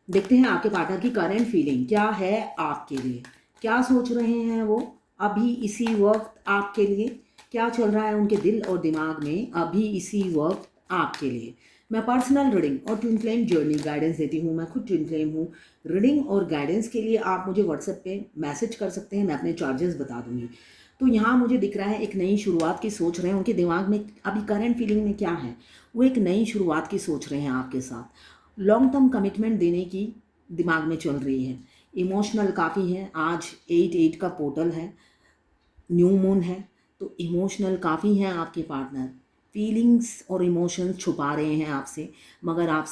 देखते हैं आपके पार्टनर की करंट फीलिंग क्या है आपके लिए, क्या सोच रहे हैं वो अभी इसी वक्त आपके लिए, क्या चल रहा है उनके दिल और दिमाग में अभी इसी वक्त आपके लिए। मैं पर्सनल रीडिंग और ट्विन फ्लेम जर्नी गाइडेंस देती हूँ। मैं खुद ट्विन फ्लेम हूँ। रीडिंग और गाइडेंस के लिए आप मुझे व्हाट्सएप पे मैसेज कर सकते हैं, मैं अपने चार्जेस बता दूंगी। तो यहाँ मुझे दिख रहा है एक नई शुरुआत की सोच रहे हैं उनके दिमाग में, अभी करंट फीलिंग में क्या है, वो एक नई शुरुआत की सोच रहे हैं आपके साथ। लॉन्ग टर्म कमिटमेंट देने की दिमाग में चल रही है। इमोशनल काफ़ी है, आज 8-8 का पोर्टल है, न्यू मून है, तो इमोशनल काफ़ी हैं आपके पार्टनर। फीलिंग्स और इमोशंस छुपा रहे हैं आपसे, मगर आप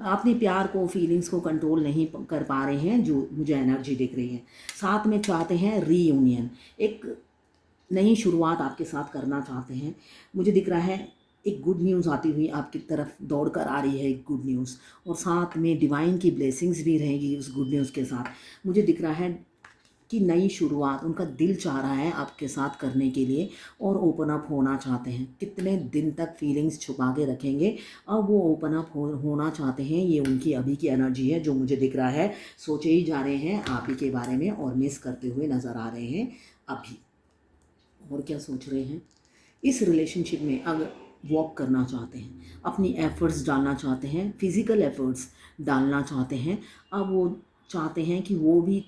अपने प्यार को, फीलिंग्स को कंट्रोल नहीं कर पा रहे हैं, जो मुझे एनर्जी दिख रही है। साथ में चाहते हैं रीयूनियन, एक नई शुरुआत आपके साथ करना चाहते हैं। मुझे दिख रहा है एक गुड न्यूज़ आती हुई आपकी तरफ दौड़ कर आ रही है, एक गुड न्यूज़, और साथ में डिवाइन की ब्लेसिंग्स भी रहेगी उस गुड न्यूज़ के साथ। मुझे दिख रहा है कि नई शुरुआत उनका दिल चाह रहा है आपके साथ करने के लिए, और ओपन अप होना चाहते हैं। कितने दिन तक फीलिंग्स छुपा के रखेंगे, अब वो ओपन अप होना चाहते हैं। ये उनकी अभी की एनर्जी है जो मुझे दिख रहा है। सोचे ही जा रहे हैं आप ही के बारे में और मिस करते हुए नज़र आ रहे हैं अभी। और क्या सोच रहे हैं, इस रिलेशनशिप में अगर वॉक करना चाहते हैं, अपनी एफ़र्ट्स डालना चाहते हैं, फिज़िकल एफ़र्ट्स डालना चाहते हैं। अब वो चाहते हैं कि वो भी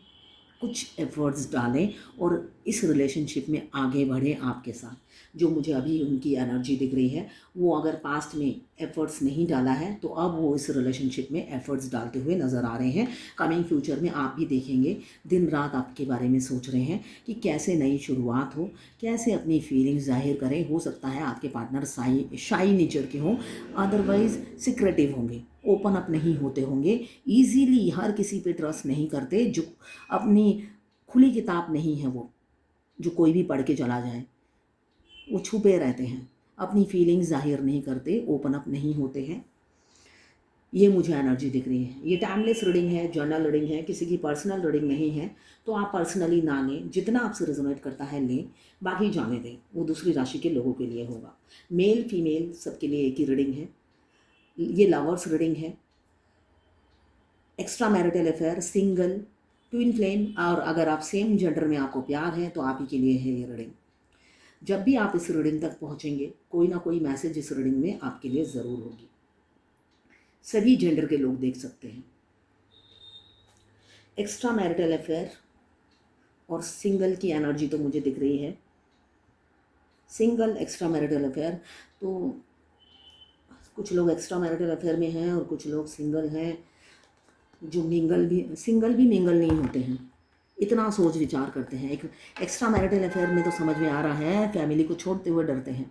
कुछ एफ़र्ट्स डालें और इस रिलेशनशिप में आगे बढ़ें आपके साथ। जो मुझे अभी उनकी एनर्जी दिख रही है, वो अगर पास्ट में एफ़र्ट्स नहीं डाला है तो अब वो इस रिलेशनशिप में एफ़र्ट्स डालते हुए नज़र आ रहे हैं। कमिंग फ्यूचर में आप भी देखेंगे, दिन रात आपके बारे में सोच रहे हैं कि कैसे नई शुरुआत हो, कैसे अपनी फीलिंग्स ज़ाहिर करें। हो सकता है आपके पार्टनर शाई नेचर के हों, अदरवाइज़ सिक्रेटिव होंगे, ओपन अप नहीं होते होंगे, ईज़िली हर किसी पे ट्रस्ट नहीं करते, जो अपनी खुली किताब नहीं है वो, जो कोई भी पढ़ के चला जाए। वो छुपे रहते हैं, अपनी फीलिंग्स ज़ाहिर नहीं करते, ओपन अप नहीं होते हैं। ये मुझे एनर्जी दिख रही है। ये टाइमलेस रीडिंग है, जर्नल रीडिंग है, किसी की पर्सनल रीडिंग नहीं है। तो आप पर्सनली ना लें, जितना आपसे रेजोनेट करता है लें, बाकी जाने दें, वो दूसरी राशि के लोगों के लिए होगा। मेल फीमेल सबके लिए एक ही रीडिंग है। ये लवर्स रीडिंग है, extra marital affair, single, twin flame, और अगर आप सेम जेंडर में आपको प्यार है तो आप ही के लिए है ये रीडिंग। जब भी आप इस रीडिंग तक पहुंचेंगे, कोई ना कोई मैसेज इस रीडिंग में आपके लिए ज़रूर होगी। सभी जेंडर के लोग देख सकते हैं। एक्स्ट्रा मैरिटल अफेयर और सिंगल की एनर्जी तो मुझे दिख रही है। सिंगल एक्स्ट्रा मैरिटल अफेयर, तो कुछ लोग एक्स्ट्रा मैरिटल अफेयर में हैं और कुछ लोग सिंगल हैं। जो सिंगल भी मिंगल नहीं होते हैं, इतना सोच विचार करते हैं। एक एक्स्ट्रा मैरिटल अफेयर में तो समझ में आ रहा है फैमिली को छोड़ते हुए डरते हैं,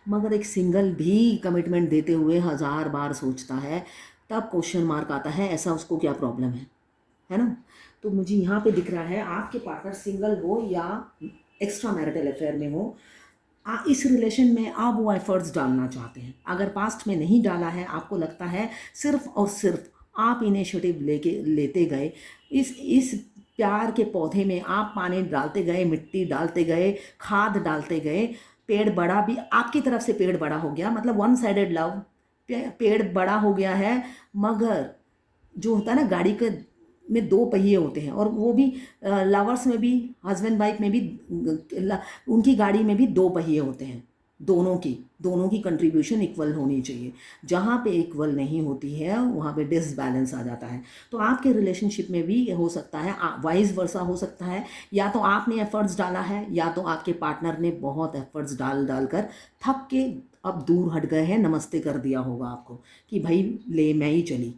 मगर एक सिंगल भी कमिटमेंट देते हुए 1000 बार सोचता है, तब क्वेश्चन मार्क आता है, ऐसा उसको क्या प्रॉब्लम है ना। तो मुझे यहाँ पे दिख रहा है आपके पार्टनर सिंगल हो या एक्स्ट्रा मैरिटल अफेयर में हो, इस रिलेशन में आप वो एफर्ट्स डालना चाहते हैं। अगर पास्ट में नहीं डाला है, आपको लगता है सिर्फ और सिर्फ आप इनिशिएटिव लेते गए, इस प्यार के पौधे में आप पानी डालते गए, मिट्टी डालते गए, खाद डालते गए, पेड़ बड़ा भी आपकी तरफ से, पेड़ बड़ा हो गया, मतलब वन साइडेड लव, पेड़ बड़ा हो गया है। मगर जो होता है ना, गाड़ी के में दो पहिए होते हैं, और वो भी लवर्स में भी, हस्बैंड वाइफ में भी, उनकी गाड़ी में भी दो पहिए होते हैं। दोनों की कंट्रीब्यूशन इक्वल होनी चाहिए। जहाँ पे इक्वल नहीं होती है वहाँ पे डिसबैलेंस आ जाता है। तो आपके रिलेशनशिप में भी हो सकता है, वाइस वर्सा हो सकता है, या तो आपने एफर्ट्स डाला है या तो आपके पार्टनर ने बहुत एफर्ट्स डाल कर थक के अब दूर हट गए हैं, नमस्ते कर दिया होगा आपको कि भाई ले मैं ही चली।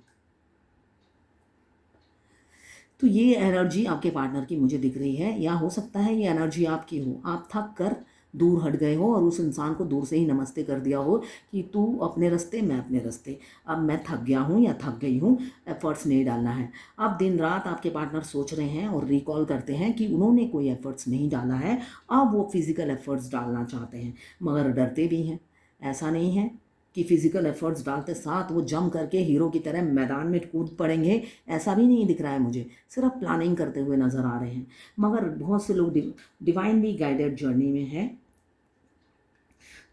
तो ये एनर्जी आपके पार्टनर की मुझे दिख रही है, या हो सकता है ये एनर्जी आपकी हो, आप थक कर दूर हट गए हो और उस इंसान को दूर से ही नमस्ते कर दिया हो कि तू अपने रास्ते, मैं अपने रास्ते, अब मैं थक गया हूँ या थक गई हूँ, एफर्ट्स नहीं डालना है। अब दिन रात आपके पार्टनर सोच रहे हैं और रिकॉल करते हैं कि उन्होंने कोई एफर्ट्स नहीं डाला है, अब वो फिज़िकल एफर्ट्स डालना चाहते हैं, मगर डरते भी हैं। ऐसा नहीं है कि फिजिकल एफर्ट्स डालते साथ वो जम करके हीरो की तरह मैदान में कूद पड़ेंगे, ऐसा भी नहीं दिख रहा है मुझे। सिर्फ प्लानिंग करते हुए नज़र आ रहे हैं। मगर बहुत से लोग डिवाइनली गाइडेड जर्नी में हैं,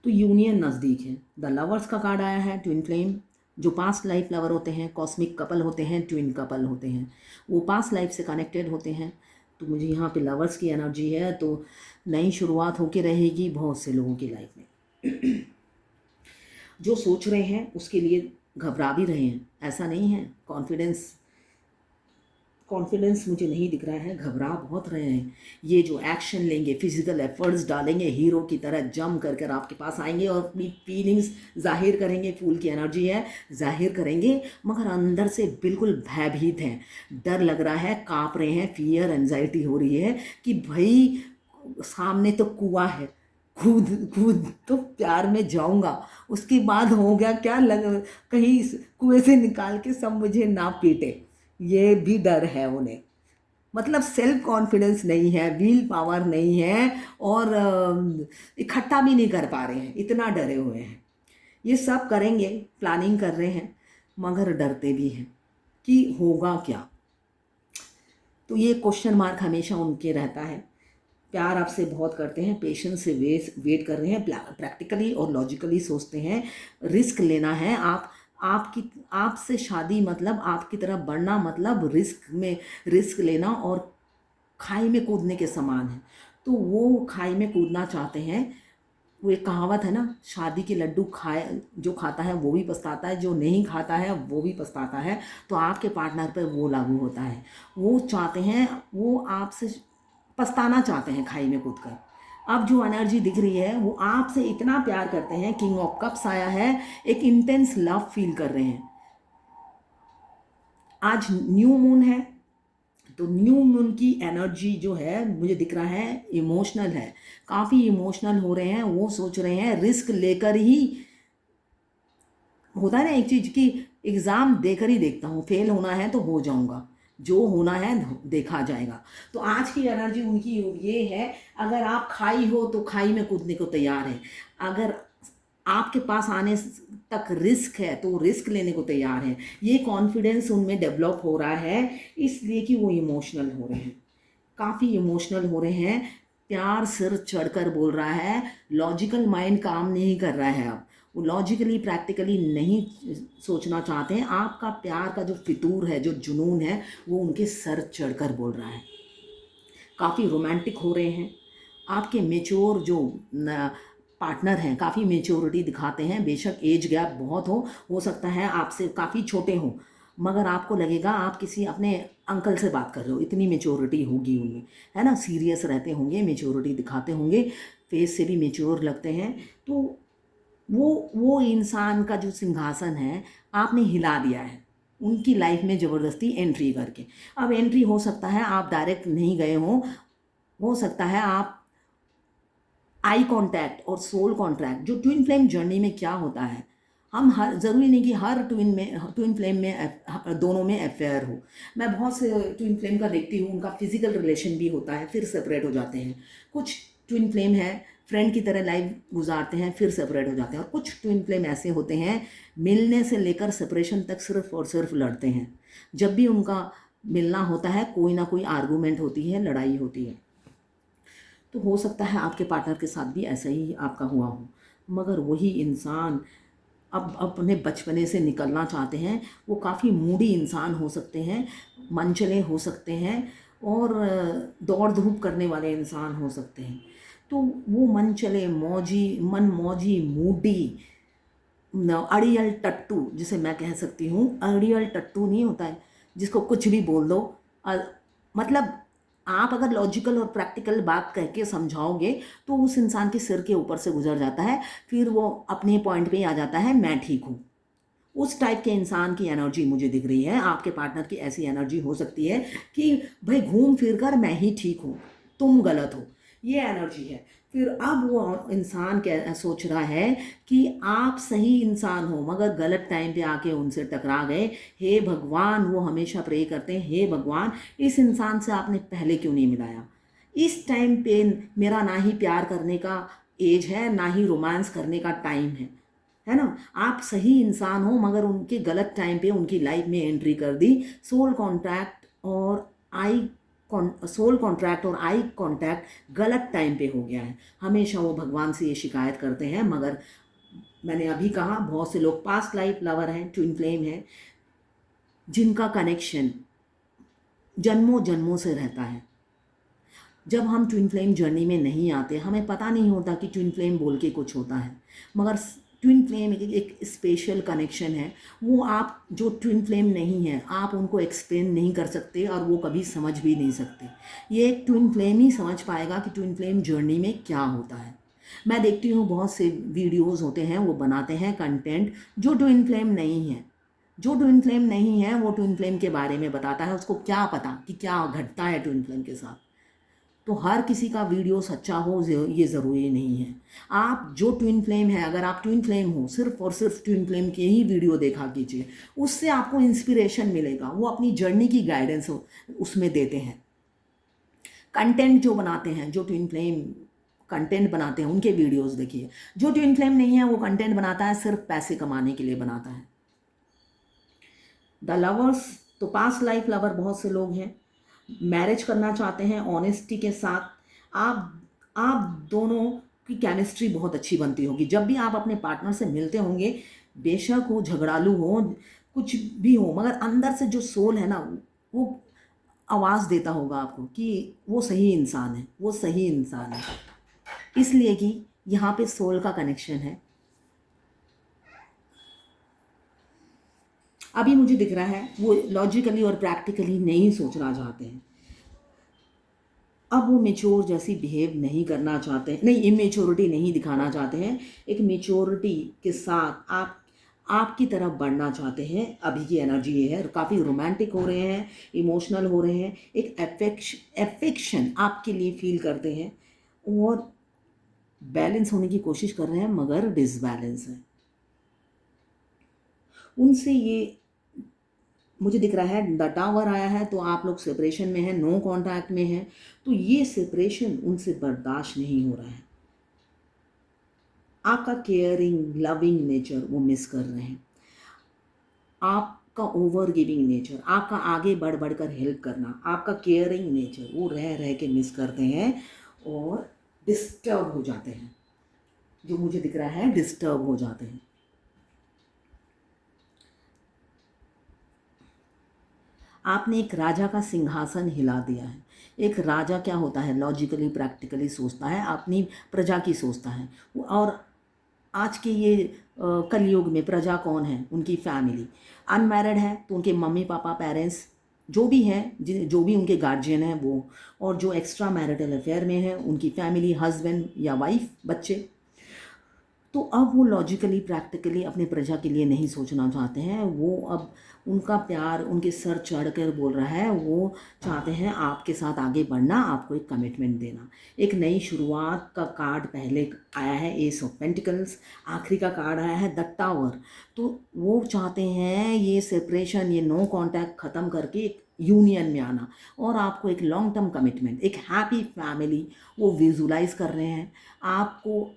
तो यूनियन नज़दीक है। द लवर्स का कार्ड आया है, ट्विन फ्लेम, जो पास्ट लाइफ लवर होते हैं, कॉस्मिक कपल होते हैं, ट्विन कपल होते हैं, वो पास्ट लाइफ से कनेक्टेड होते हैं। तो मुझे यहाँ पे लवर्स की एनर्जी है, तो नई शुरुआत होके रहेगी बहुत से लोगों की लाइफ में। जो सोच रहे हैं उसके लिए घबरा भी रहे हैं, ऐसा नहीं है। कॉन्फिडेंस मुझे नहीं दिख रहा है, घबरा बहुत रहे हैं। ये जो एक्शन लेंगे, फिजिकल एफर्ट्स डालेंगे, हीरो की तरह जम कर कर आपके पास आएंगे और अपनी फीलिंग्स जाहिर करेंगे। फूल की एनर्जी है, जाहिर करेंगे, मगर अंदर से बिल्कुल भयभीत हैं, डर लग रहा है, काँप रहे हैं, फियर एंजाइटी हो रही है कि भाई सामने तो कुआं है, कूद कूद तो प्यार में जाऊंगा, उसके बाद हो गया क्या, लग कहीं इस कुएं से निकाल के सब मुझे ना पीटे, ये भी डर है उन्हें। मतलब सेल्फ कॉन्फिडेंस नहीं है, विल पावर नहीं है, और इकट्ठा भी नहीं कर पा रहे हैं, इतना डरे हुए हैं। ये सब करेंगे, प्लानिंग कर रहे हैं, मगर डरते भी हैं कि होगा क्या। तो ये क्वेश्चन मार्क हमेशा उनके रहता है। प्यार आपसे बहुत करते हैं, पेशेंस से वेट कर रहे हैं, प्रैक्टिकली और लॉजिकली सोचते हैं, रिस्क लेना है। आपसे शादी मतलब आपकी तरफ बढ़ना मतलब रिस्क लेना और खाई में कूदने के समान है। तो वो खाई में कूदना चाहते हैं। वो एक कहावत है ना, शादी के लड्डू खाए, जो खाता है वो भी पछताता है, जो नहीं खाता है वो भी पछताता है। तो आपके पार्टनर पर वो लागू होता है। वो चाहते हैं, वो आपसे पछताना चाहते हैं खाई में कूदकर। अब जो एनर्जी दिख रही है वो आपसे इतना प्यार करते हैं, किंग ऑफ कप्स आया है, एक इंटेंस लव फील कर रहे हैं। आज न्यू मून है, तो न्यू मून की एनर्जी जो है मुझे दिख रहा है इमोशनल है, काफ़ी इमोशनल हो रहे हैं। वो सोच रहे हैं रिस्क लेकर ही, होता है ना एक चीज़ की एग्ज़ाम देकर ही देखता हूँ, फेल होना है तो हो जाऊँगा, जो होना है देखा जाएगा। तो आज की एनर्जी उनकी ये है, अगर आप खाई हो तो खाई में कूदने को तैयार है, अगर आपके पास आने तक रिस्क है तो रिस्क लेने को तैयार है। ये कॉन्फिडेंस उनमें डेवलप हो रहा है, इसलिए कि वो इमोशनल हो रहे हैं, काफ़ी इमोशनल हो रहे हैं। प्यार सिर चढ़कर बोल रहा है, लॉजिकल माइंड काम नहीं कर रहा है। अब वो लॉजिकली प्रैक्टिकली नहीं सोचना चाहते हैं। आपका प्यार का जो फितूर है, जो जुनून है, वो उनके सर चढ़कर बोल रहा है। काफ़ी रोमांटिक हो रहे हैं। आपके मेच्योर जो पार्टनर हैं काफ़ी मेच्योरिटी दिखाते हैं, बेशक एज गैप बहुत हो सकता है आपसे काफ़ी छोटे हों, मगर आपको लगेगा आप किसी अपने अंकल से बात कर रहे हो, इतनी मेच्योरिटी होगी उनमें, है ना। सीरियस रहते होंगे, मेच्योरिटी दिखाते होंगे, फेस से भी मेच्योर लगते हैं। तो वो इंसान का जो सिंहासन है आपने हिला दिया है उनकी लाइफ में ज़बरदस्ती एंट्री करके। अब एंट्री हो सकता है आप डायरेक्ट नहीं गए हो सकता है आप आई कांटेक्ट और सोल कॉन्ट्रैक्ट। जो ट्विन फ्लेम जर्नी में क्या होता है, हम हर ज़रूरी नहीं कि हर ट्विन फ्लेम में दोनों में अफेयर हो। मैं बहुत से ट्विन फ्लेम का देखती हूँ, उनका फिजिकल रिलेशन भी होता है, फिर सेपरेट हो जाते हैं। कुछ ट्विन फ्लेम है फ्रेंड की तरह लाइफ गुजारते हैं, फिर सेपरेट हो जाते हैं। और कुछ ट्विन फ्लेम ऐसे होते हैं मिलने से लेकर सेपरेशन तक सिर्फ और सिर्फ लड़ते हैं। जब भी उनका मिलना होता है कोई ना कोई आर्गूमेंट होती है, लड़ाई होती है। तो हो सकता है आपके पार्टनर के साथ भी ऐसा ही आपका हुआ हो, मगर वही इंसान अब अपने बचपने से निकलना चाहते हैं। वो काफ़ी मूडी इंसान हो सकते हैं, मनचले हो सकते हैं, और दौड़ धूप करने वाले इंसान हो सकते हैं। तो वो मनचले मन मौजी मूडी अड़ियल टट्टू, जिसे मैं कह सकती हूँ, अड़ियल टट्टू नहीं होता है जिसको कुछ भी बोल दो। मतलब आप अगर लॉजिकल और प्रैक्टिकल बात कह के समझाओगे तो उस इंसान के सिर के ऊपर से गुजर जाता है, फिर वो अपने पॉइंट पे ही आ जाता है, मैं ठीक हूँ। उस टाइप के इंसान की एनर्जी मुझे दिख रही है। आपके पार्टनर की ऐसी एनर्जी हो सकती है कि भाई घूम फिर कर मैं ही ठीक हूँ, तुम गलत हो, ये एनर्जी है। फिर अब वो इंसान क्या सोच रहा है कि आप सही इंसान हो मगर गलत टाइम पे आके उनसे टकरा गए। हे भगवान, वो हमेशा प्रे करते हैं, हे भगवान इस इंसान से आपने पहले क्यों नहीं मिलाया, इस टाइम पे मेरा ना ही प्यार करने का एज है, ना ही रोमांस करने का टाइम है ना। आप सही इंसान हो मगर उनके गलत टाइम पे उनकी लाइफ में एंट्री कर दी। सोल कॉन्ट्रैक्ट और आई कांटेक्ट गलत टाइम पे हो गया है। हमेशा वो भगवान से ये शिकायत करते हैं, मगर मैंने अभी कहा बहुत से लोग पास्ट लाइफ लवर हैं, ट्विन फ्लेम हैं, जिनका कनेक्शन जन्मों जन्मों से रहता है। जब हम ट्विन फ्लेम जर्नी में नहीं आते, हमें पता नहीं होता कि ट्विन फ्लेम बोल के कुछ होता है, मगर ट्विन फ्लेम एक स्पेशल कनेक्शन है। वो आप जो ट्विन फ्लेम नहीं है, आप उनको एक्सप्लेन नहीं कर सकते और वो कभी समझ भी नहीं सकते। ये एक ट्विन फ्लेम ही समझ पाएगा कि ट्विन फ्लेम जर्नी में क्या होता है। मैं देखती हूँ बहुत से वीडियोज़ होते हैं, वो बनाते हैं कंटेंट जो ट्विन फ्लेम नहीं है। जो ट्विन फ्लेम नहीं है वो ट्विन फ्लेम के बारे में बताता है, उसको क्या पता कि क्या घटता है ट्विन फ्लेम के साथ। तो हर किसी का वीडियो सच्चा हो ये ज़रूरी नहीं है। आप जो ट्विन फ्लेम है, अगर आप ट्विन फ्लेम हो, सिर्फ और सिर्फ ट्विन फ्लेम के ही वीडियो देखा कीजिए, उससे आपको इंस्पिरेशन मिलेगा। वो अपनी जर्नी की गाइडेंस उसमें देते हैं। कंटेंट जो बनाते हैं, जो ट्विन फ्लेम कंटेंट बनाते हैं, उनके वीडियोस देखिए। जो ट्विन फ्लेम नहीं है वो कंटेंट बनाता है सिर्फ पैसे कमाने के लिए बनाता है। द लवर्स, तो पास्ट लाइफ लवर बहुत से लोग हैं, मैरिज करना चाहते हैं ऑनेस्टी के साथ। आप दोनों की केमिस्ट्री बहुत अच्छी बनती होगी। जब भी आप अपने पार्टनर से मिलते होंगे, बेशक वो झगड़ालू हो, कुछ भी हो, मगर अंदर से जो सोल है ना, वो आवाज़ देता होगा आपको कि वो सही इंसान है, वो सही इंसान है। इसलिए कि यहाँ पे सोल का कनेक्शन है। अभी मुझे दिख रहा है वो लॉजिकली और प्रैक्टिकली नहीं सोचना चाहते हैं। अब वो मेच्योर जैसी बिहेव नहीं करना चाहते हैं, नहीं, इमेच्योरिटी नहीं दिखाना चाहते हैं। एक मेच्योरिटी के साथ आपकी तरफ बढ़ना चाहते हैं। अभी की एनर्जी ये है, काफ़ी रोमांटिक हो रहे हैं, इमोशनल हो रहे हैं, एक एफेक्शन आपके लिए फील करते हैं और बैलेंस होने की कोशिश कर रहे हैं, मगर डिसबैलेंस है। उनसे ये मुझे दिख रहा है, द टावर आया है, तो आप लोग सेपरेशन में हैं, नो कांटेक्ट में हैं, तो ये सेपरेशन उनसे बर्दाश्त नहीं हो रहा है। आपका केयरिंग लविंग नेचर वो मिस कर रहे हैं। आपका ओवर गिविंग नेचर, आपका आगे बढ़ बढ़ कर हेल्प करना, आपका केयरिंग नेचर वो रह रह के मिस करते हैं और डिस्टर्ब हो जाते हैं। जो मुझे दिख रहा है, डिस्टर्ब हो जाते हैं। आपने एक राजा का सिंहासन हिला दिया है। एक राजा क्या होता है, लॉजिकली प्रैक्टिकली सोचता है, अपनी प्रजा की सोचता है। और आज के ये कलयुग में प्रजा कौन है, उनकी फैमिली। अनमैरिड है तो उनके मम्मी पापा, पेरेंट्स, जो भी हैं, जो भी उनके गार्जियन हैं वो, और जो एक्स्ट्रा मैरिटल अफेयर में है उनकी फैमिली, हस्बैंड या वाइफ, बच्चे। तो अब वो लॉजिकली प्रैक्टिकली अपने प्रजा के लिए नहीं सोचना चाहते हैं। वो अब उनका प्यार उनके सर चढ़ कर बोल रहा है, वो चाहते हैं आपके साथ आगे बढ़ना, आपको एक कमिटमेंट देना। एक नई शुरुआत का कार्ड पहले आया है, एस ऑफ पेंटिकल्स, आखिरी का कार्ड आया है द टावर। तो वो चाहते हैं ये सेपरेशन, ये नो कांटेक्ट ख़त्म करके एक यूनियन में आना और आपको एक लॉन्ग टर्म कमिटमेंट, एक हैप्पी फैमिली वो विजुलाइज कर रहे हैं। आपको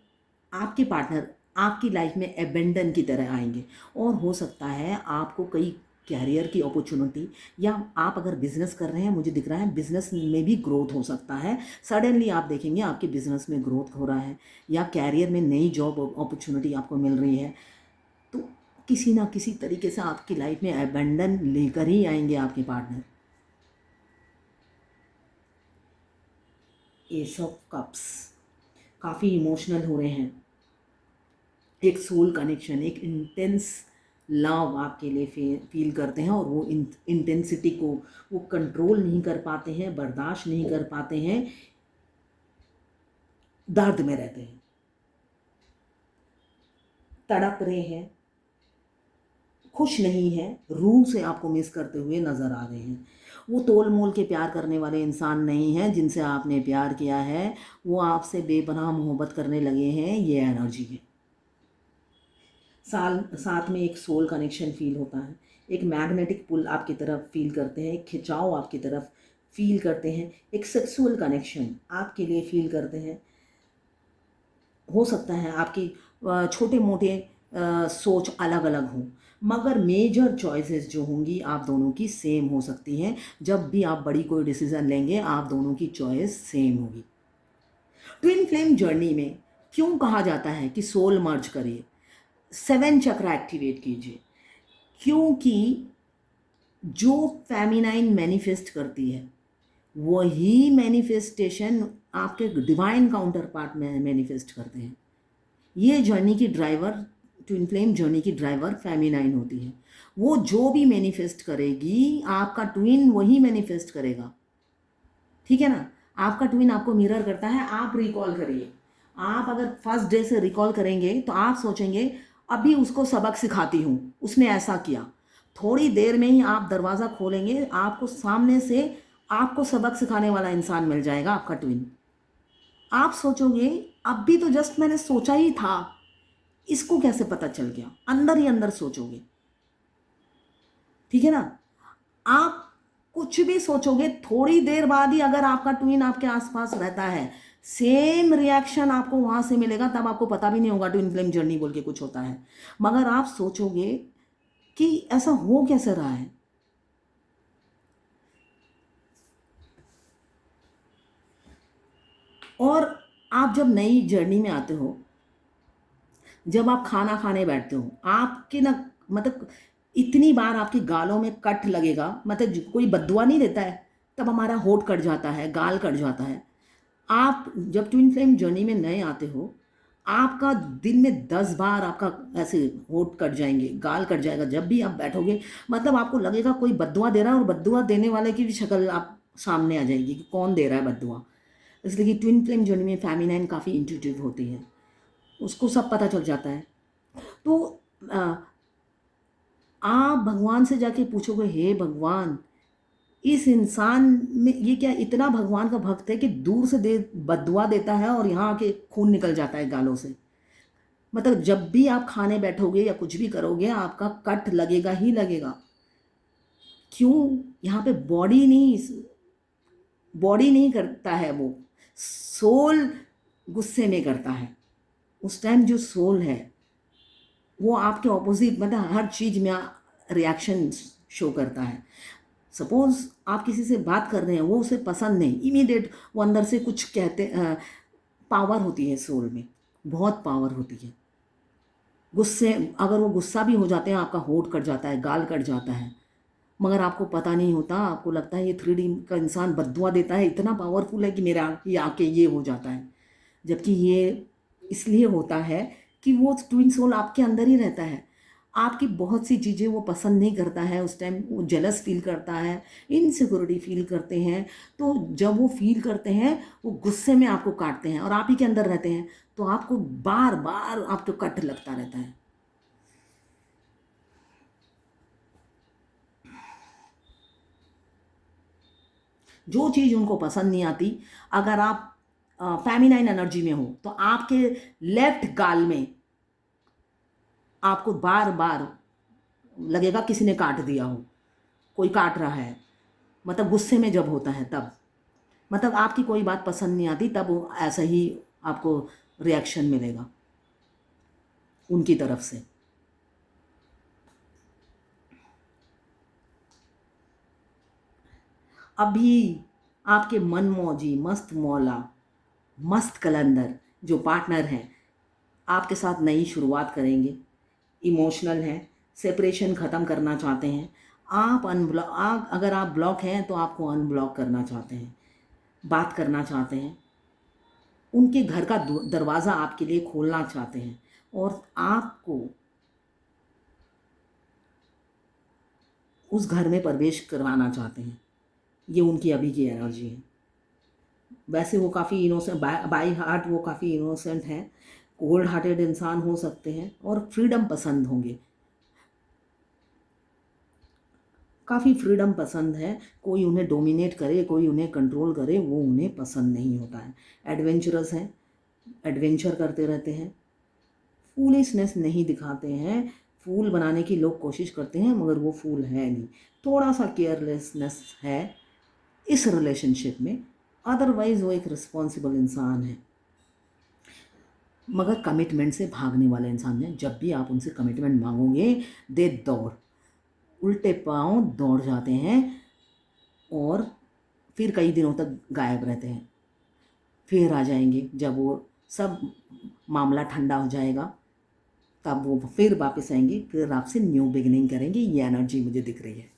आपके पार्टनर आपकी लाइफ में एबेंडन की तरह आएंगे और हो सकता है आपको कई कैरियर की अपॉर्चुनिटी, या आप अगर बिज़नेस कर रहे हैं, मुझे दिख रहा है बिज़नेस में भी ग्रोथ हो सकता है। सडनली आप देखेंगे आपके बिज़नेस में ग्रोथ हो रहा है या कैरियर में नई जॉब अपॉर्चुनिटी आपको मिल रही है। तो किसी ना किसी तरीके से आपकी लाइफ में एबेंडन लेकर ही आएंगे आपके पार्टनर। एस ऑफ कप्स, काफ़ी इमोशनल हो रहे हैं। एक सोल कनेक्शन, एक इंटेंस लव आपके लिए फील करते हैं और वो इंटेंसिटी को वो कंट्रोल नहीं कर पाते हैं, बर्दाश्त नहीं कर पाते हैं, दर्द में रहते हैं, तड़प रहे हैं, खुश नहीं है, रूह से आपको मिस करते हुए नज़र आ रहे हैं। वो तोल मोल के प्यार करने वाले इंसान नहीं हैं जिनसे आपने प्यार किया है, वो आपसे बेपनाह मोहब्बत करने लगे हैं, ये एनर्जी है। साथ में एक सोल कनेक्शन फील होता है, एक मैग्नेटिक पुल आपकी तरफ फील करते हैं, एक खिंचाव आपकी तरफ फील करते हैं, एक सेक्सुअल कनेक्शन आपके लिए फील करते हैं। हो सकता है आपकी छोटे मोटे सोच अलग अलग हो, मगर मेजर चॉइसेस जो होंगी आप दोनों की सेम हो सकती हैं। जब भी आप बड़ी कोई डिसीज़न लेंगे, आप दोनों की चॉइस सेम होगी। ट्विन फ्लेम जर्नी में क्यों कहा जाता है कि सोल मर्ज करिए? 7 चक्र एक्टिवेट कीजिए, क्योंकि जो फेमिनाइन मैनिफेस्ट करती है वही मैनिफेस्टेशन आपके डिवाइन काउंटर पार्ट में मैनिफेस्ट करते हैं। ये जर्नी की ड्राइवर, ट्विन फ्लेम जर्नी की ड्राइवर फेमिनाइन होती है। वो जो भी मैनिफेस्ट करेगी आपका ट्विन वही मैनिफेस्ट करेगा, ठीक है ना। आपका ट्विन आपको मिरर करता है। आप रिकॉल करिए, आप अगर फर्स्ट डे से रिकॉल करेंगे तो आप सोचेंगे अभी उसको सबक सिखाती हूँ, उसने ऐसा किया। थोड़ी देर में ही आप दरवाज़ा खोलेंगे, आपको सामने से आपको सबक सिखाने वाला इंसान मिल जाएगा, आपका ट्विन। आप सोचोगे अभी तो जस्ट मैंने सोचा ही था, इसको कैसे पता चल गया, अंदर ही अंदर सोचोगे, ठीक है ना। आप कुछ भी सोचोगे, थोड़ी देर बाद ही अगर आपका ट्विन आपके आसपास रहता है, सेम रिएक्शन आपको वहां से मिलेगा। तब आपको पता भी नहीं होगा ट्विन फ्लेम जर्नी बोल के कुछ होता है, मगर आप सोचोगे कि ऐसा हो कैसे रहा है। और आप जब नई जर्नी में आते हो, जब आप खाना खाने बैठते हो, आपके ना मतलब इतनी बार आपकी गालों में कट लगेगा, मतलब कोई बद्दुआ नहीं देता है, तब हमारा होठ कट जाता है, गाल कट जाता है। आप जब ट्विन फ्लेम जर्नी में नए आते हो, आपका दिन में 10 बार आपका ऐसे होठ कट जाएंगे, गाल कट जाएगा। जब भी आप बैठोगे मतलब आपको लगेगा कोई बद्दुआ दे रहा है, और बद्दुआ देने वाले की भी शक्ल आप सामने आ जाएगी कि कौन दे रहा है बद्दुआ। इसलिए कि ट्विन फ्लेम जर्नी में फेमिनाइन काफ़ी इंट्यूटिव होती है, उसको सब पता चल जाता है। तो आ, आप भगवान से जाके पूछोगे, हे भगवान, इस इंसान में ये क्या इतना भगवान का भक्त है कि दूर से दे बदुआ देता है और यहाँ आके खून निकल जाता है गालों से। मतलब जब भी आप खाने बैठोगे या कुछ भी करोगे आपका कट लगेगा ही लगेगा। क्यों? यहाँ पे बॉडी नहीं करता है, वो सोल गुस्से में करता है। उस टाइम जो सोल है वो आपके ऑपोजिट, मतलब हर चीज़ में रिएक्शन शो करता है। सपोज आप किसी से बात कर रहे हैं, वो उसे पसंद नहीं, इमीडिएट वो अंदर से कुछ कहते, पावर होती है सोल में, बहुत पावर होती है। गुस्से, अगर वो गुस्सा भी हो जाते हैं, आपका होठ कट जाता है, गाल कट जाता है, मगर आपको पता नहीं होता। आपको लगता है ये 3D का इंसान बद्दुआ देता है, इतना पावरफुल है कि मेरा ये आके ये हो जाता है। जबकि ये इसलिए होता है कि वो ट्विन सोल आपके अंदर ही रहता है। आपकी बहुत सी चीज़ें वो पसंद नहीं करता है, उस टाइम वो जेलस फील करता है, इनसिक्योरिटी फील करते हैं। तो जब वो फील करते हैं वो गुस्से में आपको काटते हैं और आप ही के अंदर रहते हैं, तो आपको बार बार आपको कट लगता रहता है। जो चीज़ उनको पसंद नहीं आती, अगर आप फेमिनाइन एनर्जी में हो तो आपके लेफ्ट गाल में आपको बार बार लगेगा किसी ने काट दिया हो, कोई काट रहा है। मतलब गुस्से में जब होता है तब, मतलब आपकी कोई बात पसंद नहीं आती, तब वो ऐसा ही आपको रिएक्शन मिलेगा उनकी तरफ से। अभी आपके मन मौजी मस्त मौला मस्त कलंदर जो पार्टनर हैं आपके साथ नई शुरुआत करेंगे, इमोशनल हैं, सेपरेशन ख़त्म करना चाहते हैं। आप अगर आप ब्लॉक हैं तो आपको अनब्लॉक करना चाहते हैं, बात करना चाहते हैं, उनके घर का दरवाज़ा आपके लिए खोलना चाहते हैं, और आपको उस घर में प्रवेश करवाना चाहते हैं। ये उनकी अभी की एनर्जी है। वैसे वो काफ़ी इनोसेंट, बाई हार्ट वो काफ़ी इनोसेंट हैं, कोल्ड हार्टेड इंसान हो सकते हैं और फ्रीडम पसंद होंगे, काफ़ी फ्रीडम पसंद है। कोई उन्हें डोमिनेट करे, कोई उन्हें कंट्रोल करे, वो उन्हें पसंद नहीं होता है। एडवेंचरस हैं, एडवेंचर करते रहते हैं, फूलिशनेस नहीं दिखाते हैं। फूल बनाने की लोग कोशिश करते हैं मगर वो फूल है नहीं। थोड़ा सा केयरलेसनेस है इस रिलेशनशिप में, अदरवाइज वो एक रिस्पॉन्सिबल इंसान है, मगर कमिटमेंट से भागने वाले इंसान हैं। जब भी आप उनसे कमिटमेंट मांगोगे दे दौड़, उल्टे पांव दौड़ जाते हैं और फिर कई दिनों तक गायब रहते हैं। फिर आ जाएंगे जब वो सब मामला ठंडा हो जाएगा, तब वो फिर वापस आएंगे, फिर आपसे न्यू बिगिनिंग करेंगे। ये एनर्जी मुझे दिख रही है।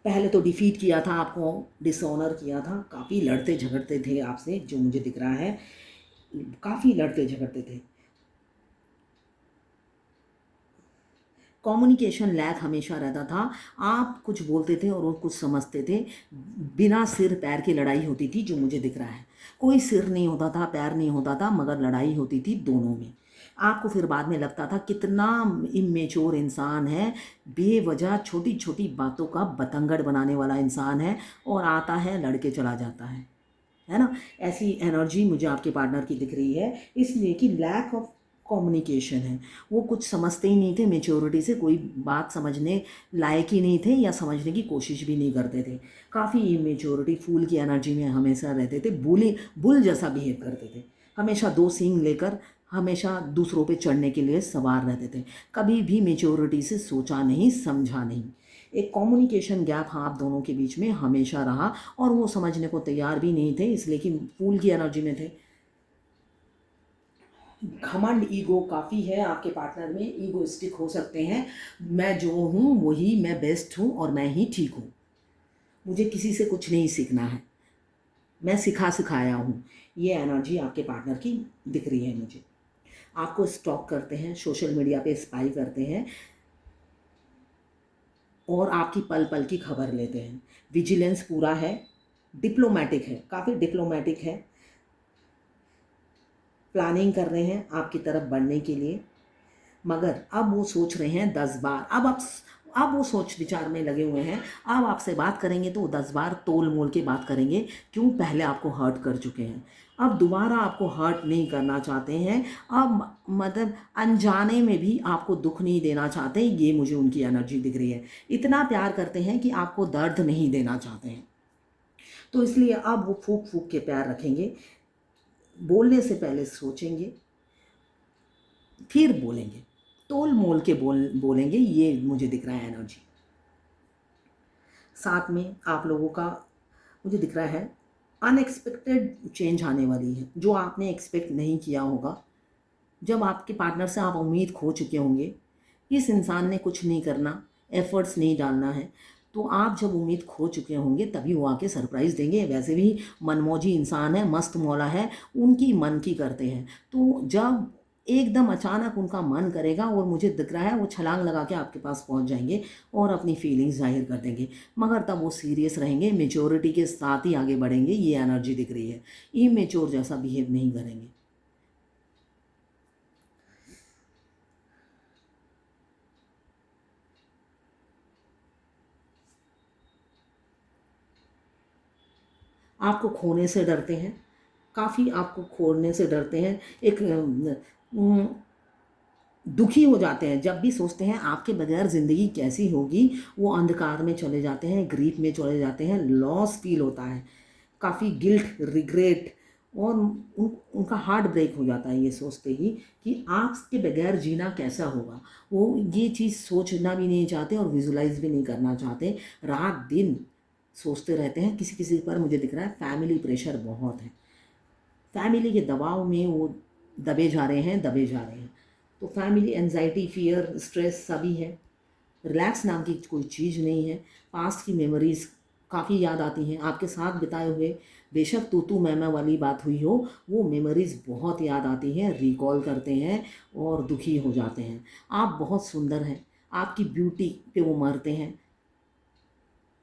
पहले तो डिफीट किया था आपको, डिसऑनर किया था, काफ़ी लड़ते झगड़ते थे आपसे, जो मुझे दिख रहा है, काफ़ी लड़ते झगड़ते थे। कम्युनिकेशन लैक हमेशा रहता था। आप कुछ बोलते थे और वो कुछ समझते थे। बिना सिर पैर की लड़ाई होती थी, जो मुझे दिख रहा है। कोई सिर नहीं होता था, पैर नहीं होता था, मगर लड़ाई होती थी दोनों में। आपको फिर बाद में लगता था कितना इमेच्योर इंसान है, बेवजह छोटी छोटी बातों का बतंगड़ बनाने वाला इंसान है, और आता है लड़के चला जाता है ना। ऐसी एनर्जी मुझे आपके पार्टनर की दिख रही है, इसलिए कि लैक ऑफ कम्युनिकेशन है। वो कुछ समझते ही नहीं थे, मेच्योरिटी से कोई बात समझने लायक ही नहीं थे, या समझने की कोशिश भी नहीं करते थे। काफ़ी इमेच्योरिटी, फूल की एनर्जी में हमेशा रहते थे, बुल जैसा बिहेव करते थे, हमेशा दो सींग लेकर हमेशा दूसरों पे चढ़ने के लिए सवार रहते थे। कभी भी मेच्योरिटी से सोचा नहीं, समझा नहीं। एक कम्युनिकेशन गैप हाँ आप दोनों के बीच में हमेशा रहा, और वो समझने को तैयार भी नहीं थे, इसलिए कि फूल की एनर्जी में थे। घमंड, ईगो काफ़ी है आपके पार्टनर में, ईगोइस्टिक हो सकते हैं। मैं जो हूँ वही, मैं बेस्ट हूँ और मैं ही ठीक हूँ, मुझे किसी से कुछ नहीं सीखना है, मैं सिखाया हूँ। ये एनर्जी आपके पार्टनर की दिख रही है मुझे। आपको स्टॉक करते हैं, सोशल मीडिया पे स्पाई करते हैं, और आपकी पल पल की खबर लेते हैं। विजिलेंस पूरा है, डिप्लोमेटिक है, काफ़ी डिप्लोमेटिक है, प्लानिंग कर रहे हैं आपकी तरफ बढ़ने के लिए। मगर अब वो सोच रहे हैं 10 बार। अब वो सोच विचार में लगे हुए हैं। अब आपसे बात करेंगे तो वो 10 बार तोल मोल के बात करेंगे, क्यों? पहले आपको हर्ट कर चुके हैं, अब दोबारा आपको हर्ट नहीं करना चाहते हैं। अब मतलब अनजाने में भी आपको दुख नहीं देना चाहते, ये मुझे उनकी एनर्जी दिख रही है। इतना प्यार करते हैं कि आपको दर्द नहीं देना चाहते हैं, तो इसलिए अब वो फूक फूक के प्यार रखेंगे, बोलने से पहले सोचेंगे, फिर बोलेंगे, तोल मोल के बोलेंगे। ये मुझे दिख रहा है एनर्जी। साथ में आप लोगों का मुझे दिख रहा है अनएक्सपेक्टेड चेंज आने वाली है, जो आपने एक्सपेक्ट नहीं किया होगा। जब आपके पार्टनर से आप उम्मीद खो चुके होंगे, इस इंसान ने कुछ नहीं करना, एफर्ट्स नहीं डालना है, तो आप जब उम्मीद खो चुके होंगे तभी वो आके सरप्राइज़ देंगे। वैसे भी मनमौजी इंसान है, मस्त मौला है, उनकी मन की करते हैं। तो जब एकदम अचानक उनका मन करेगा, और मुझे दिख रहा है वो छलांग लगा के आपके पास पहुंच जाएंगे और अपनी फीलिंग्स जाहिर कर देंगे। मगर तब वो सीरियस रहेंगे, मेच्योरिटी के साथ ही आगे बढ़ेंगे, ये एनर्जी दिख रही है। इमेच्योर जैसा बिहेव नहीं करेंगे। आपको खोने से डरते हैं, काफ़ी आपको खोने से डरते हैं। एक दुखी हो जाते हैं जब भी सोचते हैं आपके बगैर ज़िंदगी कैसी होगी। वो अंधकार में चले जाते हैं, ग्रीफ में चले जाते हैं, लॉस फील होता है, काफ़ी गिल्ट, रिग्रेट, और उनका हार्ट ब्रेक हो जाता है ये सोचते ही कि आपके बगैर जीना कैसा होगा। वो ये चीज़ सोचना भी नहीं चाहते और विजुलाइज भी नहीं करना चाहते। रात दिन सोचते रहते हैं। किसी किसी पर मुझे दिख रहा है फैमिली प्रेशर बहुत है, फैमिली के दबाव में वो दबे जा रहे हैं, दबे जा रहे हैं। तो फैमिली एंजाइटी, फियर, स्ट्रेस सभी है। रिलैक्स नाम की कोई चीज़ नहीं है। पास्ट की मेमोरीज़ काफ़ी याद आती हैं, आपके साथ बिताए हुए, बेशक तू मैं वाली बात हुई हो, वो मेमोरीज़ बहुत याद आती हैं, रिकॉल करते हैं और दुखी हो जाते हैं। आप बहुत सुंदर हैं, आपकी ब्यूटी पे वो मरते हैं।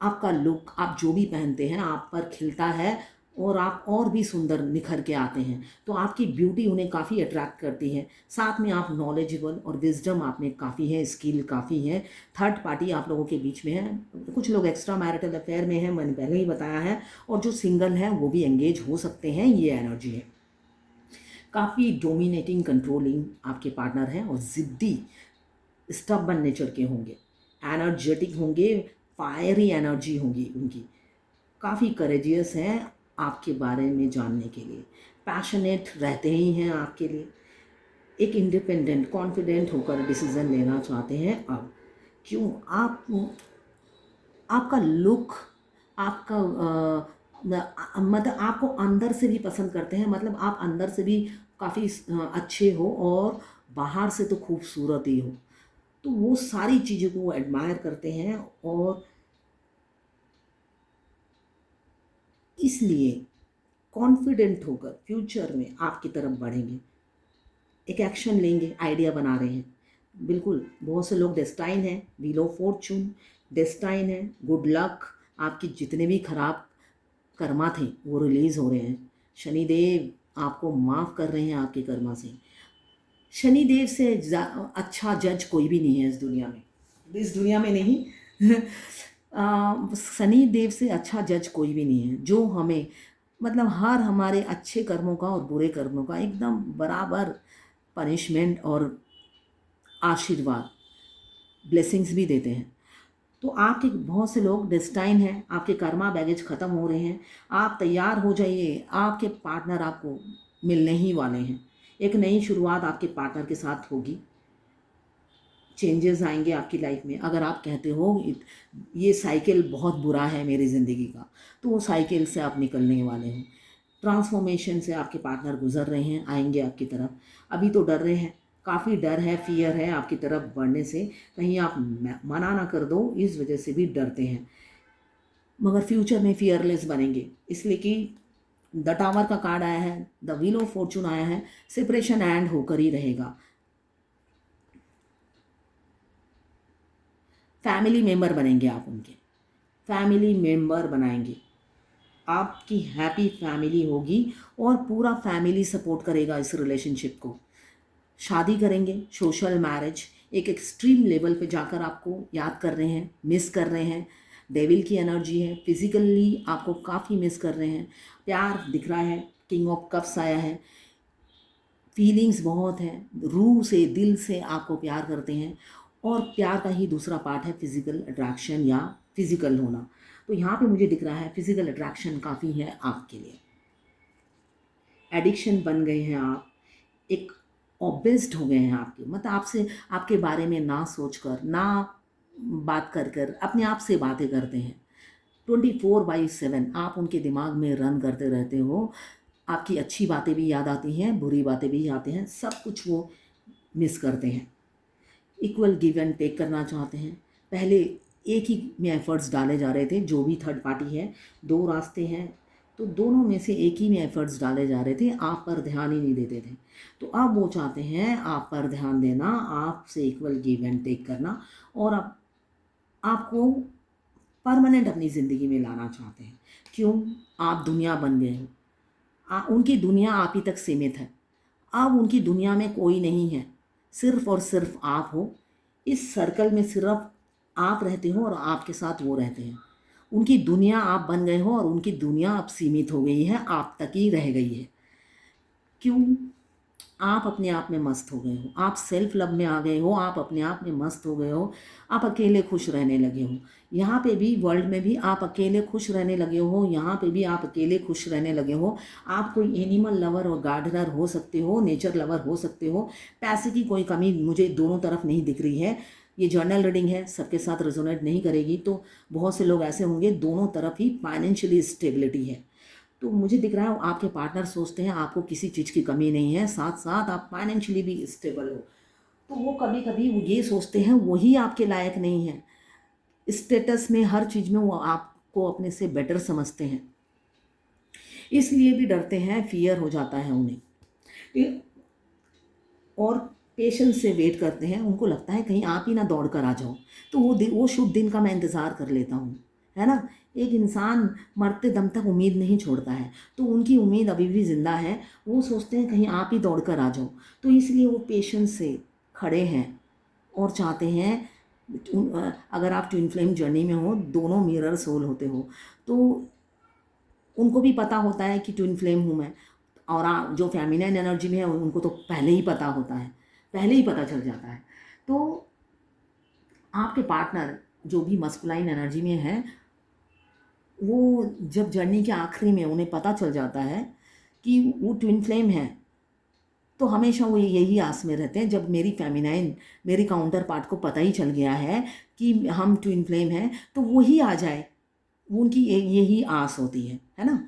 आपका लुक, आप जो भी पहनते हैं आप पर खिलता है, और आप और भी सुंदर निखर के आते हैं। तो आपकी ब्यूटी उन्हें काफ़ी अट्रैक्ट करती है। साथ में आप नॉलेजेबल और विजडम आप में काफ़ी है, स्किल काफ़ी है। थर्ड पार्टी आप लोगों के बीच में है, कुछ लोग एक्स्ट्रा मैरिटल अफेयर में हैं, मैंने पहले ही बताया है, और जो सिंगल हैं वो भी एंगेज हो सकते हैं, ये एनर्जी है। काफ़ी डोमिनेटिंग, कंट्रोलिंग आपके पार्टनर हैं, और ज़िद्दी, स्टबर्न नेचर के होंगे, एनर्जेटिक होंगे, फायरी एनर्जी होगी उनकी, काफ़ी करेजियस हैं आपके बारे में जानने के लिए, पैशनेट रहते ही हैं आपके लिए, एक इंडिपेंडेंट, कॉन्फिडेंट होकर डिसीज़न लेना चाहते हैं। अब क्यों? आप, आपका लुक, आपका मतलब आपको अंदर से भी पसंद करते हैं, मतलब आप अंदर से भी काफ़ी अच्छे हो और बाहर से तो खूबसूरत ही हो। तो वो सारी चीज़ों को वो एडमायर करते हैं और इसलिए कॉन्फिडेंट होकर फ्यूचर में आपकी तरफ बढ़ेंगे, एक एक्शन लेंगे, आइडिया बना रहे हैं। बिल्कुल, बहुत से लोग डेस्टाइन हैं, व्हील ऑफ फॉर्चून डेस्टाइन है, गुड लक, आपकी जितने भी खराब कर्मा थे वो रिलीज़ हो रहे हैं। शनिदेव आपको माफ़ कर रहे हैं आपके कर्मा से। शनिदेव से अच्छा जज कोई भी नहीं है इस दुनिया में नहीं शनि देव से अच्छा जज कोई भी नहीं है, जो हमें मतलब हर हमारे अच्छे कर्मों का और बुरे कर्मों का एकदम बराबर पनिशमेंट और आशीर्वाद ब्लेसिंग्स भी देते हैं। तो आपके बहुत से लोग डेस्टाइन हैं, आपके कर्मा बैगेज ख़त्म हो रहे हैं, आप तैयार हो जाइए, आपके पार्टनर आपको मिलने ही वाले हैं। एक नई शुरुआत आपके पार्टनर के साथ होगी, चेंजेस आएंगे आपकी लाइफ में। अगर आप कहते हो ये साइकिल बहुत बुरा है मेरी ज़िंदगी का, तो वो साइकिल से आप निकलने वाले हैं। ट्रांसफॉर्मेशन से आपके पार्टनर गुजर रहे हैं, आएंगे आपकी तरफ। अभी तो डर रहे हैं, काफ़ी डर है, फियर है आपकी तरफ बढ़ने से, कहीं आप मना ना कर दो, इस वजह से भी डरते हैं। मगर फ्यूचर में फियरलेस बनेंगे, इसलिए कि द टावर का कार्ड आया है, द व्हील ऑफ फॉर्चून आया है, सेपरेशन एंड होकर ही रहेगा। फैमिली मेंबर बनेंगे आप उनके, फैमिली मेंबर बनाएंगे, आपकी हैप्पी फैमिली होगी और पूरा फैमिली सपोर्ट करेगा इस रिलेशनशिप को। शादी करेंगे, सोशल मैरिज, एक एक्सट्रीम लेवल पे जाकर आपको याद कर रहे हैं, मिस कर रहे हैं। डेविल की एनर्जी है, फिजिकली आपको काफ़ी मिस कर रहे हैं। प्यार दिख रहा है, किंग ऑफ कप्स आया है, फीलिंग्स बहुत हैं, रूह से दिल से आपको प्यार करते हैं। और प्यार का ही दूसरा पार्ट है फिज़िकल अट्रैक्शन या फिज़िकल होना। तो यहाँ पे मुझे दिख रहा है फिज़िकल अट्रैक्शन काफ़ी है आपके लिए। एडिक्शन बन गए हैं आप, एक ऑब्सेस्ड हो गए हैं आपके, मतलब आपसे आपके बारे में ना सोचकर, ना बात कर कर अपने आप से बातें करते हैं। 24/7 आप उनके दिमाग में रन करते रहते हो। आपकी अच्छी बातें भी याद आती हैं, बुरी बातें भी आती हैं, सब कुछ वो मिस करते हैं। इक्वल गिव एंड टेक करना चाहते हैं। पहले एक ही में एफ़र्ट्स डाले जा रहे थे, जो भी थर्ड पार्टी है, दो रास्ते हैं तो दोनों में से एक ही में एफ़र्ट्स डाले जा रहे थे, आप पर ध्यान ही नहीं देते थे। तो अब वो चाहते हैं आप पर ध्यान देना, आपसे इक्वल गिव एंड टेक करना, और अब आपको परमानेंट अपनी ज़िंदगी में लाना चाहते हैं। क्यों? आप दुनिया बन गए हो, उनकी दुनिया आप ही तक सीमित है। अब उनकी दुनिया में कोई नहीं है, सिर्फ और सिर्फ आप हो। इस सर्कल में सिर्फ आप रहते हो और आपके साथ वो रहते हैं। उनकी दुनिया आप बन गए हो और उनकी दुनिया अब सीमित हो गई है, आप तक ही रह गई है। क्यों? आप अपने आप में मस्त हो गए हो, आप सेल्फ लव में आ गए हो, आप अपने आप में मस्त हो गए हो, आप अकेले खुश रहने लगे हो। यहाँ पे भी, वर्ल्ड में भी आप अकेले खुश रहने लगे हो, यहाँ पे भी आप अकेले खुश रहने लगे हो। आप कोई एनिमल लवर और गार्डनर हो सकते हो, नेचर लवर हो सकते हो। पैसे की कोई कमी मुझे दोनों तरफ नहीं दिख रही है। ये जर्नल रीडिंग है, सबके साथ रेजोनेट नहीं करेगी, तो बहुत से लोग ऐसे होंगे दोनों तरफ ही फाइनेंशियली स्टेबिलिटी है। तो मुझे दिख रहा है आपके पार्टनर सोचते हैं आपको किसी चीज़ की कमी नहीं है, साथ साथ आप फाइनेंशियली भी स्टेबल हो। तो वो कभी कभी वो ये सोचते हैं वही आपके लायक नहीं है। स्टेटस में, हर चीज़ में वो आपको अपने से बेटर समझते हैं, इसलिए भी डरते हैं, फियर हो जाता है उन्हें, और पेशेंस से वेट करते हैं। उनको लगता है कहीं आप ही ना दौड़ कर आ जाओ, तो वो शुभ दिन का मैं इंतज़ार कर लेता हूँ, है ना। एक इंसान मरते दम तक उम्मीद नहीं छोड़ता है, तो उनकी उम्मीद अभी भी ज़िंदा है। वो सोचते हैं कहीं आप ही दौड़ कर आ जाओ, तो इसलिए वो पेशेंस से खड़े हैं और चाहते हैं। अगर आप ट्विन फ्लेम जर्नी में हो, दोनों मिरर सोल होते हो, तो उनको भी पता होता है कि ट्विन फ्लेम हूँ मैं। और जो फेमिनिन एनर्जी में है उनको तो पहले ही पता होता है, पहले ही पता चल जाता है। तो आपके पार्टनर जो भी मस्कुलाइन एनर्जी में है, वो जब जर्नी के आखिरी में उन्हें पता चल जाता है कि वो ट्विन फ्लेम है, तो हमेशा वो यही आस में रहते हैं, जब मेरी फेमिनाइन, मेरी काउंटर पार्ट को पता ही चल गया है कि हम ट्विन फ्लेम हैं, तो वही आ जाए, उनकी यही आस होती है ना।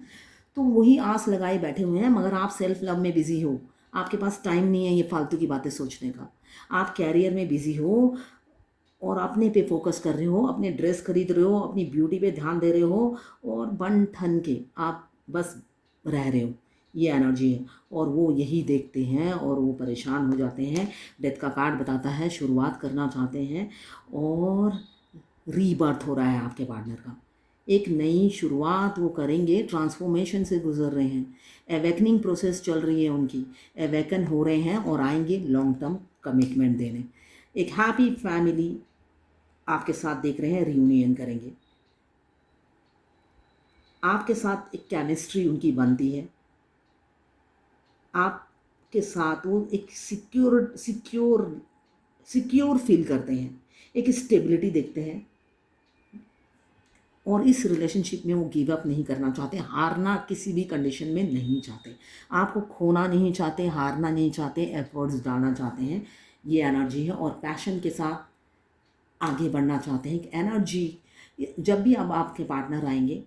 तो वही आस लगाए बैठे हुए हैं, मगर आप सेल्फ लव में बिजी हो, आपके पास टाइम नहीं है ये फालतू की बातें सोचने का। आप कैरियर में बिजी हो और अपने पे फोकस कर रहे हो, अपने ड्रेस खरीद रहे हो, अपनी ब्यूटी पे ध्यान दे रहे हो, और बन ठन के आप बस रह रहे हो। ये एनर्जी है, और वो यही देखते हैं और वो परेशान हो जाते हैं। डेथ का कार्ड बताता है शुरुआत करना चाहते हैं, और रीबर्थ हो रहा है आपके पार्टनर का। एक नई शुरुआत वो करेंगे, ट्रांसफॉर्मेशन से गुजर रहे हैं, एवेकनिंग प्रोसेस चल रही है उनकी, एवेकन हो रहे हैं और आएंगे लॉन्ग टर्म कमिटमेंट देने। एक हैप्पी फैमिली आपके साथ देख रहे हैं, रियूनियन करेंगे, आपके साथ एक केमिस्ट्री उनकी बनती है, आपके साथ वो एक सिक्योर सिक्योर सिक्योर फील करते हैं, एक स्टेबिलिटी देखते हैं, और इस रिलेशनशिप में वो गिव अप नहीं करना चाहते, हारना किसी भी कंडीशन में नहीं चाहते, आपको खोना नहीं चाहते, हारना नहीं चाहते, एफर्ट्स डालना चाहते हैं। ये एनर्जी है, और पैशन के साथ आगे बढ़ना चाहते हैं। एक एनर्जी, जब भी अब आपके पार्टनर आएंगे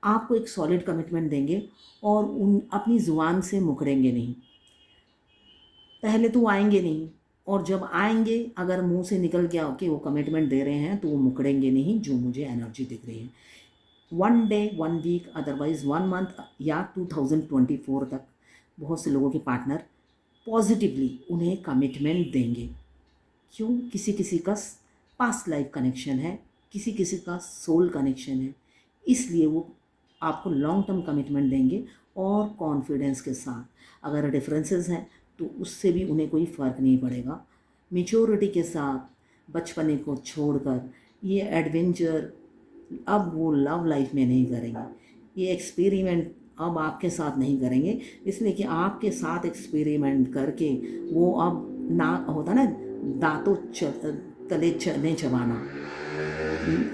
आपको एक सॉलिड कमिटमेंट देंगे, और उन अपनी ज़ुबान से मुकरेंगे नहीं। पहले तो आएंगे नहीं, और जब आएंगे अगर मुंह से निकल गया कि वो कमिटमेंट दे रहे हैं तो वो मुकरेंगे नहीं, जो मुझे एनर्जी दिख रही है। 1 डे 1 वीक अदरवाइज 1 मंथ या 2024 तक बहुत से लोगों के पार्टनर पॉजिटिवली उन्हें कमिटमेंट देंगे। क्यों? किसी किसी का पास्ट लाइफ कनेक्शन है, किसी किसी का सोल कनेक्शन है, इसलिए वो आपको लॉन्ग टर्म कमिटमेंट देंगे, और कॉन्फिडेंस के साथ। अगर डिफरेंसेस हैं तो उससे भी उन्हें कोई फ़र्क नहीं पड़ेगा। मेच्योरिटी के साथ, बचपने को छोड़कर, ये एडवेंचर अब वो लव लाइफ में नहीं करेंगे, ये एक्सपेरिमेंट अब आपके साथ नहीं करेंगे, इसलिए कि आपके साथ एक्सपेरिमेंट करके वो अब ना होता ना, दांतों तले चने चबाना,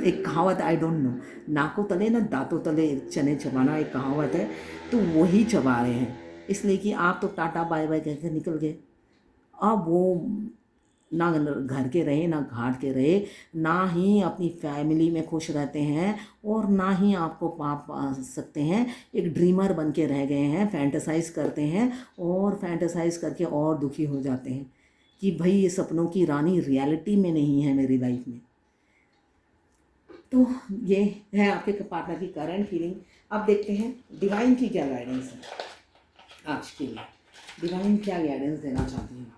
एक कहावत, आई डोंट नो, नाकों तले ना दांतों तले चने चबाना एक कहावत है, तो वही चबा रहे हैं। इसलिए कि आप तो टाटा बाय बाय कहकर निकल गए, अब वो ना घर के रहे ना घाट के रहे, ना ही अपनी फैमिली में खुश रहते हैं, और ना ही आपको पा सकते हैं। एक ड्रीमर बन के रह गए हैं, फैंटेसाइज करते हैं, और फैंटेसाइज करके और दुखी हो जाते हैं कि भाई ये सपनों की रानी रियलिटी में नहीं है मेरी लाइफ में। तो ये है आपके पार्टनर की करंट फीलिंग। अब देखते हैं डिवाइन की क्या गाइडेंस है आज के लिए। डिवाइन क्या गाइडेंस देना चाहती हैं आपको?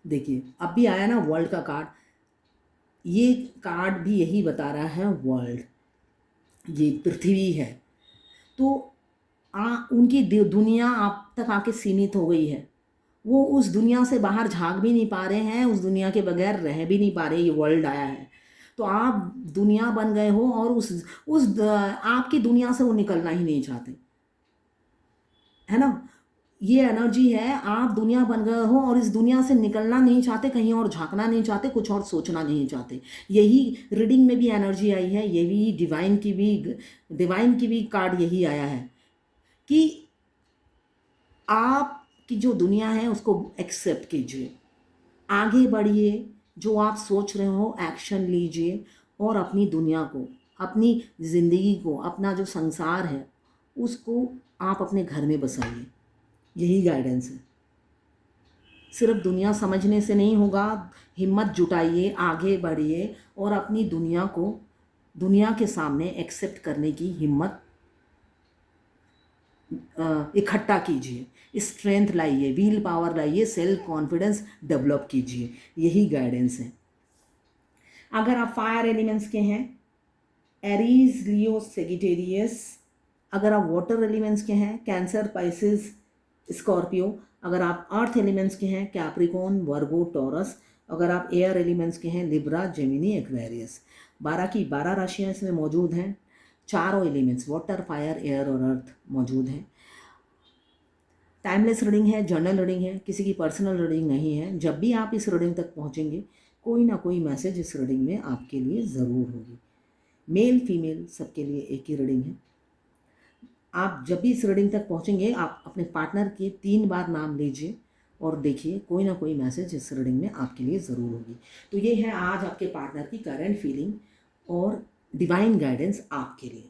देखिए, अब भी आया ना वर्ल्ड का कार्ड, ये कार्ड भी यही बता रहा है, वर्ल्ड, ये पृथ्वी है। तो उनकी दुनिया आप तक आके सीमित हो गई है, वो उस दुनिया से बाहर झांक भी नहीं पा रहे हैं, उस दुनिया के बगैर रह भी नहीं पा रहे। ये वर्ल्ड आया है, तो आप दुनिया बन गए हो, और आपकी दुनिया से वो निकलना ही नहीं चाहते, है ना। ये एनर्जी है, आप दुनिया बन गए हो और इस दुनिया से निकलना नहीं चाहते, कहीं और झांकना नहीं चाहते, कुछ और सोचना नहीं चाहते। यही रीडिंग में भी एनर्जी आई है, ये भी डिवाइन की भी कार्ड यही आया है कि आपकी जो दुनिया है उसको एक्सेप्ट कीजिए, आगे बढ़िए, जो आप सोच रहे हो एक्शन लीजिए, और अपनी दुनिया को, अपनी ज़िंदगी को, अपना जो संसार है उसको आप अपने घर में बसाइए। यही गाइडेंस है। सिर्फ दुनिया समझने से नहीं होगा, हिम्मत जुटाइए, आगे बढ़िए, और अपनी दुनिया को दुनिया के सामने एक्सेप्ट करने की हिम्मत इकट्ठा कीजिए, स्ट्रेंथ लाइए, व्हील पावर लाइए, सेल्फ कॉन्फिडेंस डेवलप कीजिए। यही गाइडेंस है। अगर आप फायर एलिमेंट्स के हैं, एरीज, लियो, सेजिटेरियस। अगर आप वाटर एलिमेंट्स के हैं, कैंसर, पाइसिस, स्कॉर्पियो। अगर आप अर्थ एलिमेंट्स के हैं, कैप्रिकॉर्न, वर्गो, टॉरस। अगर आप एयर एलिमेंट्स के हैं, लिब्रा, जेमिनी, एक्वेरियस। 12 की 12 राशियाँ इसमें मौजूद हैं। चारों एलिमेंट्स वाटर, फायर, एयर और अर्थ मौजूद हैं। टाइमलेस रीडिंग है, जर्नल रीडिंग है, किसी की पर्सनल रीडिंग नहीं है। जब भी आप इस रीडिंग तक पहुंचेंगे, कोई ना कोई मैसेज इस रीडिंग में आपके लिए ज़रूर होगी। मेल फीमेल सबके लिए एक ही रीडिंग है। आप जब भी इस रीडिंग तक पहुंचेंगे आप अपने पार्टनर के 3 बार नाम लीजिए और देखिए कोई ना कोई मैसेज इस रीडिंग में आपके लिए ज़रूर होगी। तो ये है आज आपके पार्टनर की करंट फीलिंग और डिवाइन गाइडेंस आपके लिए।